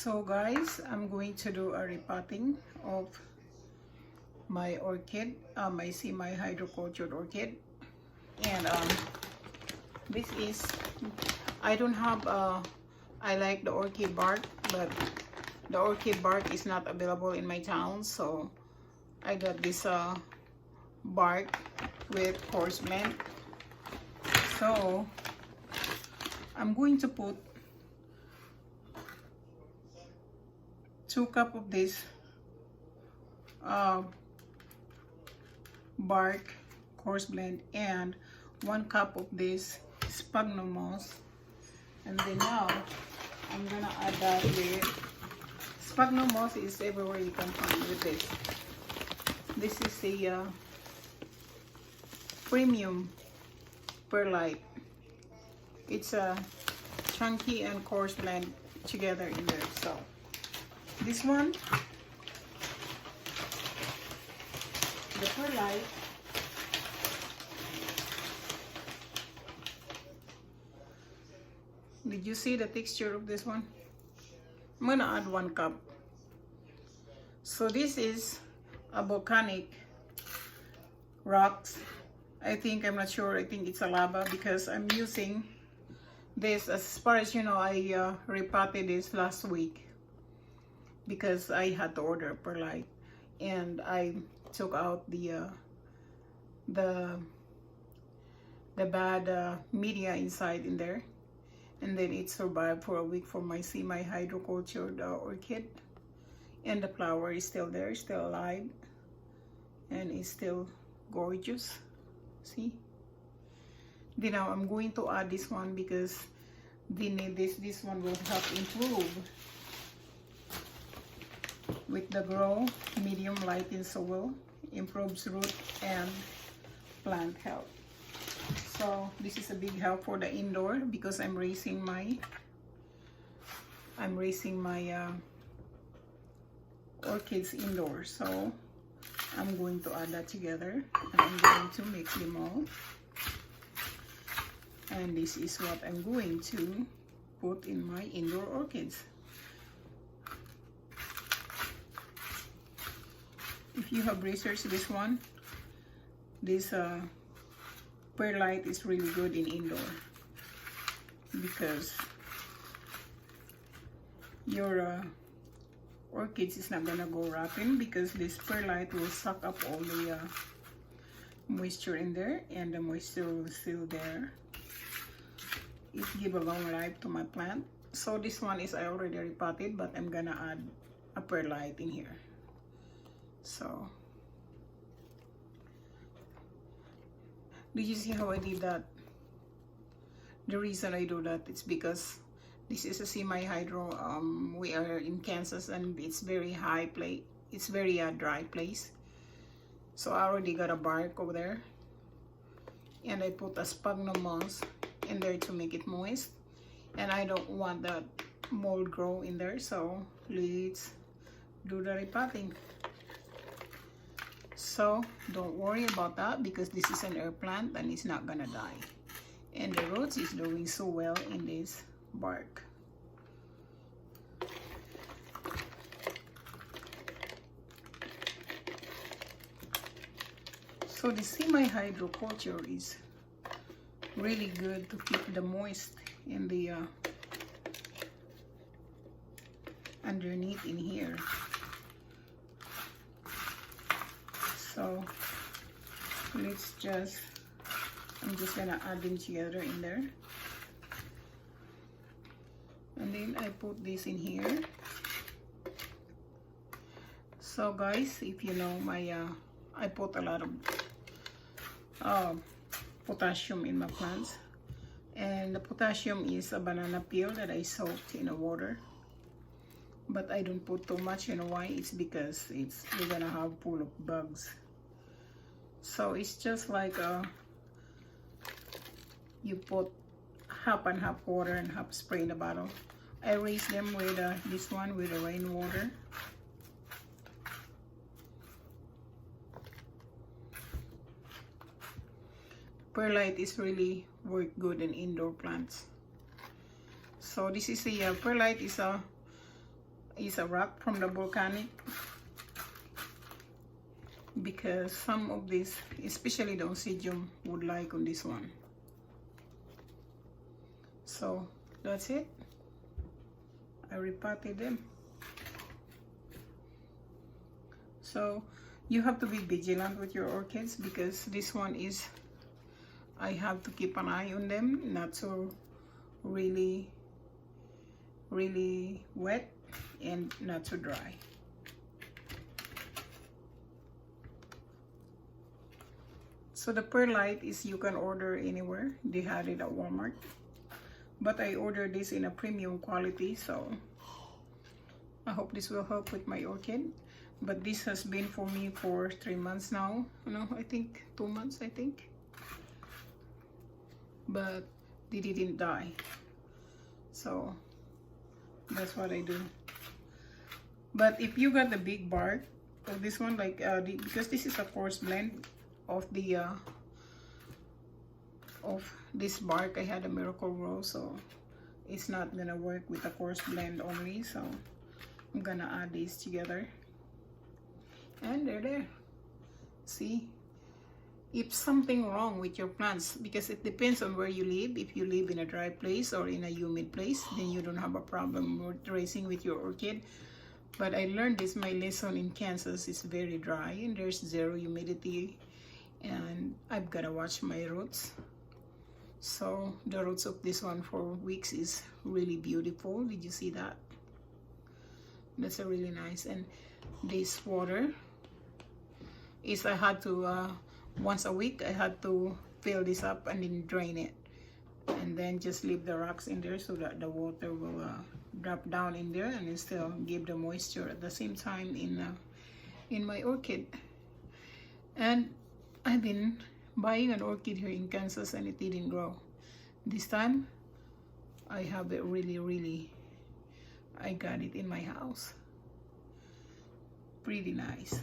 So guys, I'm going to do a repotting of my orchid, my semi-hydrocultured orchid. And this is, I don't have, I like the orchid bark, but the orchid bark is not available in my town. So I got this bark with coarse blend. So I'm going to put 2 cups of this bark coarse blend and 1 cup of this sphagnum moss. And then now I'm gonna add that with sphagnum moss. Is everywhere you can find with this. This is a premium perlite. It's a chunky and coarse blend together in there. So this one, the perlite, did you see the texture of this one? I'm gonna add 1 cup. So this is a volcanic rocks. I'm not sure, I think it's a lava because I'm using this. As far as you know, I repotted this last week because I had to order perlite, and I took out the bad media inside in there, and then it survived for a week for my semi-hydrocultured orchid, and the flower is still there, still alive, and it's still gorgeous. See? Then now I'm going to add this one because this one will help improve with the grow. Medium light in soil improves root and plant health. So this is a big help for the indoor because I'm raising my orchids indoors. So I'm going to add that together, and I'm going to mix them all. And this is what I'm going to put in my indoor orchids. If you have researched this one, this perlite is really good in indoor because your orchids is not gonna go rotten because this perlite will suck up all the moisture in there, and the moisture will still there. It give a long life to my plant. So this one is I already repotted, but I'm gonna add a perlite in here. So did you see how I did that? The reason I do that is because this is a semi-hydro. We are in Kansas, and it's very high place. It's very dry place. So I already got a bark over there, and I put a sphagnum moss in there to make it moist, and I don't want that mold grow in there. So let's do the repotting. So don't worry about that because this is an air plant and it's not gonna die, and the roots is doing so well in this bark. So the semi-hydroculture is really good to keep the moist in the underneath in here. So let's I'm just gonna add them together in there, and then I put this in here. So guys, if you know my I put a lot of potassium in my plants, and the potassium is a banana peel that I soaked in the water, but I don't put too much. You know why? It's because we're gonna have full of bugs. So it's just like you put half and half water and half spray in the bottle. I raise them with this one with the rainwater. Perlite is really work good in indoor plants. So this is a perlite is a is a rock from the volcanic, because some of this, especially the oncidium, would like on this one. So that's it. I repotted them. So you have to be vigilant with your orchids, because this one is, I have to keep an eye on them, not so really wet and not so dry. So the perlite is, you can order anywhere. They had it at Walmart, but I ordered this in a premium quality, so I hope this will help with my orchid. But this has been for me for 3 months now. No, I think 2 months, I think. But they didn't die. So that's what I do. But if you got the big bark of this one, like because this is a coarse blend of the of this bark, I had a Miracle Rose, so it's not gonna work with a coarse blend only. So I'm gonna add these together, and they're there. See, if something wrong with your plants, because it depends on where you live. If you live in a dry place or in a humid place, then you don't have a problem with raising with your orchid. But I learned this, my lesson in Kansas is very dry and there's zero humidity, and I've got to watch my roots. So the roots of this one for weeks is really beautiful. Did you see that? That's a really nice. And this water is, I had to once a week I had to fill this up and then drain it, and then just leave the rocks in there so that the water will drop down in there and still give the moisture at the same time in my orchid. And I've been buying an orchid here in Kansas and it didn't grow. This time I have it really, I got it in my house. Pretty nice.